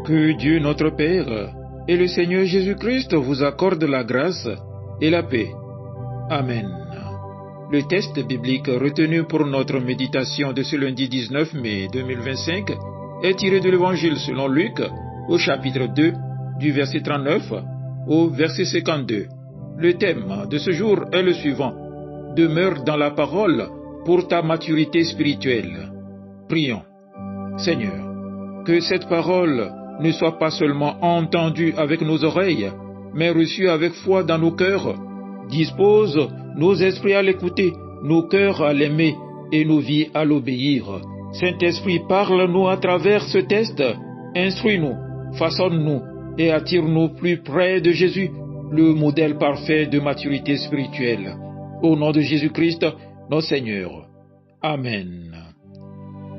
Que Dieu notre Père et le Seigneur Jésus-Christ vous accordent la grâce et la paix. Amen. Le texte biblique retenu pour notre méditation de ce lundi 19 mai 2025 est tiré de l'Évangile selon Luc au chapitre 2 du verset 39 au verset 52. Le thème de ce jour est le suivant: Demeure dans la parole pour ta maturité spirituelle. Prions. Seigneur, que cette parole ne soit pas seulement entendue avec nos oreilles, mais reçue avec foi dans nos cœurs. Dispose nos esprits à l'écouter, nos cœurs à l'aimer et nos vies à l'obéir. Saint-Esprit, parle-nous à travers ce texte, instruis-nous, façonne-nous et attire-nous plus près de Jésus, le modèle parfait de maturité spirituelle. Au nom de Jésus-Christ, notre Seigneur. Amen.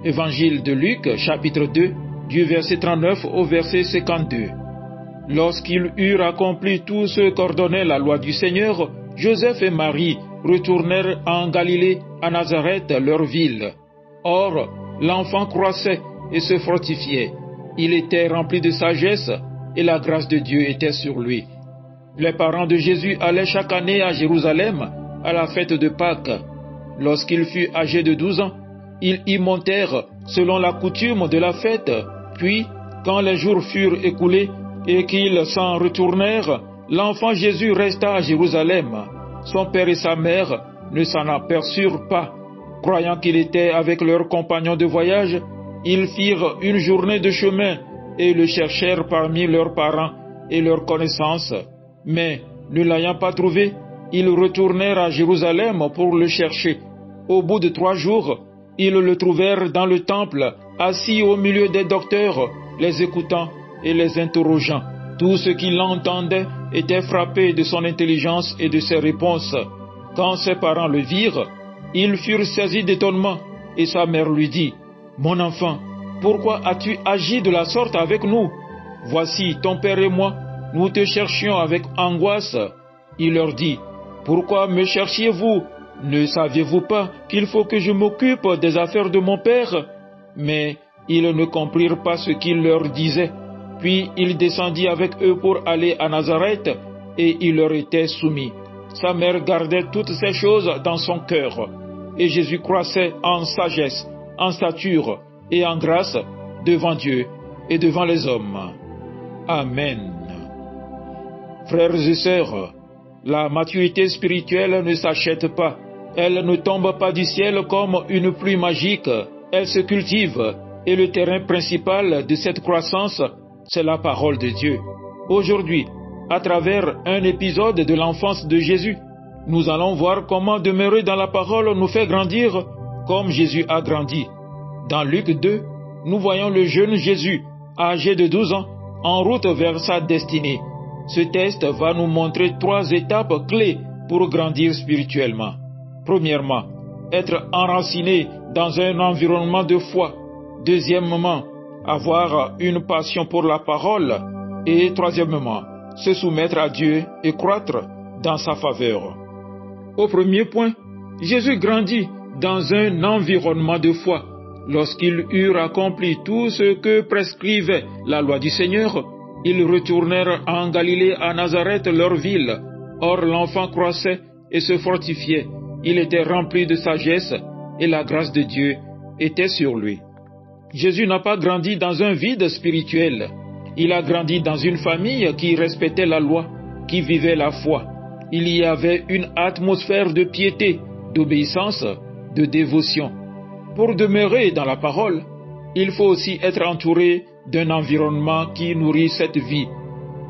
Évangile de Luc, chapitre 2, du verset 39 au verset 52. Lorsqu'ils eurent accompli tout ce qu'ordonnait la loi du Seigneur, Joseph et Marie retournèrent en Galilée, à Nazareth, leur ville. Or, l'enfant croissait et se fortifiait. Il était rempli de sagesse et la grâce de Dieu était sur lui. Les parents de Jésus allaient chaque année à Jérusalem à la fête de Pâques. Lorsqu'il fut âgé de 12 ans, ils y montèrent selon la coutume de la fête. Puis, quand les jours furent écoulés et qu'ils s'en retournèrent, l'enfant Jésus resta à Jérusalem. Son père et sa mère ne s'en aperçurent pas. Croyant qu'il était avec leurs compagnons de voyage, ils firent une journée de chemin et le cherchèrent parmi leurs parents et leurs connaissances. Mais, ne l'ayant pas trouvé, ils retournèrent à Jérusalem pour le chercher. Au bout de 3 jours, ils le trouvèrent dans le temple, assis au milieu des docteurs, les écoutant et les interrogeant. Tous ceux qui l'entendaient étaient frappés de son intelligence et de ses réponses. Quand ses parents le virent, ils furent saisis d'étonnement, et sa mère lui dit: « Mon enfant, pourquoi as-tu agi de la sorte avec nous? Voici, ton père et moi, nous te cherchions avec angoisse. » Il leur dit: « Pourquoi me cherchiez-vous? Ne saviez-vous pas qu'il faut que je m'occupe des affaires de mon père? » Mais ils ne comprirent pas ce qu'il leur disait. Puis il descendit avec eux pour aller à Nazareth, et il leur était soumis. Sa mère gardait toutes ces choses dans son cœur. Et Jésus croissait en sagesse, en stature et en grâce devant Dieu et devant les hommes. Amen. Frères et sœurs, la maturité spirituelle ne s'achète pas. Elle ne tombe pas du ciel comme une pluie magique. Elle se cultive, et le terrain principal de cette croissance, c'est la parole de Dieu. Aujourd'hui, à travers un épisode de l'enfance de Jésus, nous allons voir comment demeurer dans la parole nous fait grandir comme Jésus a grandi. Dans Luc 2, nous voyons le jeune Jésus, âgé de 12 ans, en route vers sa destinée. Ce texte va nous montrer 3 étapes clés pour grandir spirituellement. Premièrement, être enraciné dans un environnement de foi. Deuxièmement, avoir une passion pour la parole. Et troisièmement, se soumettre à Dieu et croître dans sa faveur. Au premier point, Jésus grandit dans un environnement de foi. Lorsqu'ils eurent accompli tout ce que prescrivait la loi du Seigneur, ils retournèrent en Galilée, à Nazareth, leur ville. Or, l'enfant croissait et se fortifiait. Il était rempli de sagesse et la grâce de Dieu était sur lui. Jésus n'a pas grandi dans un vide spirituel. Il a grandi dans une famille qui respectait la loi, qui vivait la foi. Il y avait une atmosphère de piété, d'obéissance, de dévotion. Pour demeurer dans la parole, il faut aussi être entouré d'un environnement qui nourrit cette vie.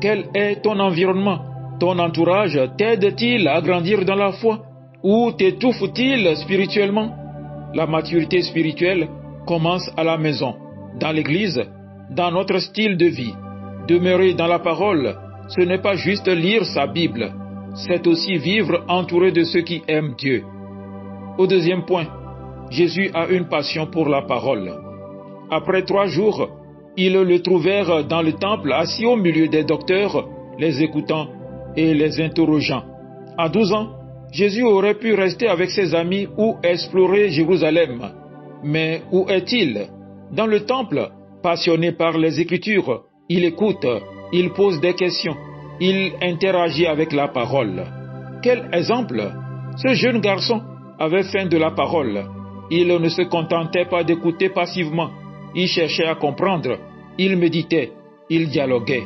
Quel est ton environnement? Ton entourage t'aide-t-il à grandir dans la foi? Ou t'étouffe-t-il spirituellement? La maturité spirituelle commence à la maison, dans l'église, dans notre style de vie. Demeurer dans la parole, ce n'est pas juste lire sa Bible, c'est aussi vivre entouré de ceux qui aiment Dieu. Au deuxième point, Jésus a une passion pour la parole. Après 3 jours, ils le trouvèrent dans le temple, assis au milieu des docteurs, les écoutant et les interrogeant. À 12 ans, Jésus aurait pu rester avec ses amis ou explorer Jérusalem. Mais où est-il? Dans le temple, passionné par les Écritures, Il écoute, il pose des questions, il interagit avec la parole. Quel exemple! Ce jeune garçon avait faim de la parole. Il ne se contentait pas d'écouter passivement. Il cherchait à comprendre. Il méditait. Il dialoguait.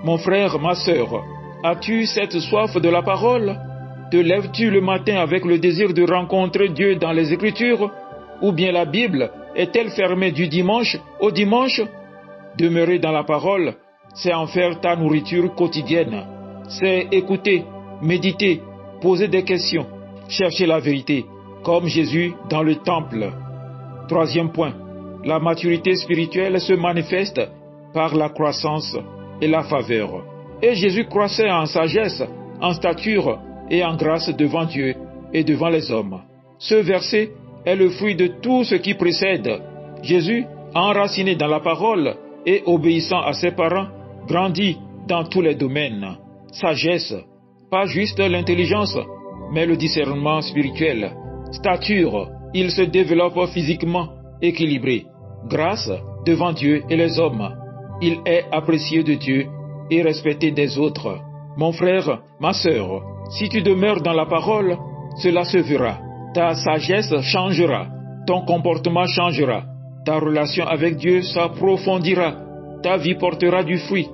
Mon frère, ma sœur, as-tu cette soif de la parole? Te lèves-tu le matin avec le désir de rencontrer Dieu dans les Écritures? Ou bien la Bible est-elle fermée du dimanche au dimanche? Demeurer dans la parole, c'est en faire ta nourriture quotidienne. C'est écouter, méditer, poser des questions, chercher la vérité, comme Jésus dans le temple. Troisième point, la maturité spirituelle se manifeste par la croissance et la faveur. Et Jésus croissait en sagesse, en stature et en grâce devant Dieu et devant les hommes. Ce verset est le fruit de tout ce qui précède. Jésus, enraciné dans la parole et obéissant à ses parents, grandit dans tous les domaines. Sagesse, pas juste l'intelligence, mais le discernement spirituel. Stature, il se développe physiquement équilibré. Grâce devant Dieu et les hommes. Il est apprécié de Dieu et respecté des autres. Mon frère, ma sœur, si tu demeures dans la parole, cela se verra. Ta sagesse changera, ton comportement changera, ta relation avec Dieu s'approfondira, ta vie portera du fruit.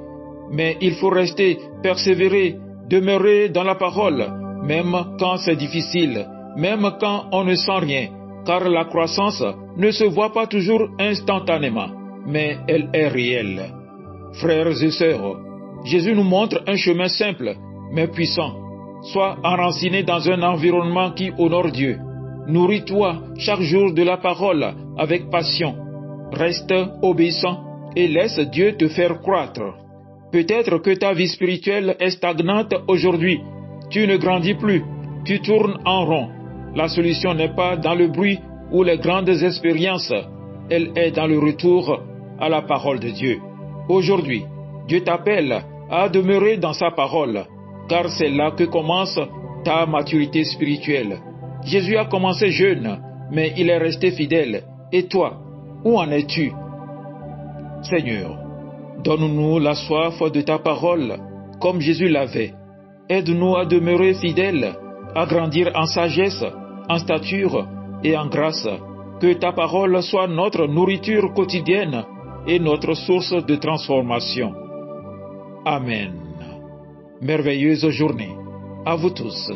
Mais il faut rester, persévérer, demeurer dans la parole, même quand c'est difficile, même quand on ne sent rien, car la croissance ne se voit pas toujours instantanément, mais elle est réelle. Frères et sœurs, Jésus nous montre un chemin simple, mais puissant. Sois enraciné dans un environnement qui honore Dieu. Nourris-toi chaque jour de la parole avec passion. Reste obéissant et laisse Dieu te faire croître. Peut-être que ta vie spirituelle est stagnante aujourd'hui. Tu ne grandis plus, tu tournes en rond. La solution n'est pas dans le bruit ou les grandes expériences. Elle est dans le retour à la parole de Dieu. Aujourd'hui, Dieu t'appelle à demeurer dans sa parole, car c'est là que commence ta maturité spirituelle. Jésus a commencé jeune, mais il est resté fidèle. Et toi, où en es-tu? Seigneur, donne-nous la soif de ta parole, comme Jésus l'avait. Aide-nous à demeurer fidèles, à grandir en sagesse, en stature et en grâce. Que ta parole soit notre nourriture quotidienne et notre source de transformation. Amen. Merveilleuse journée à vous tous.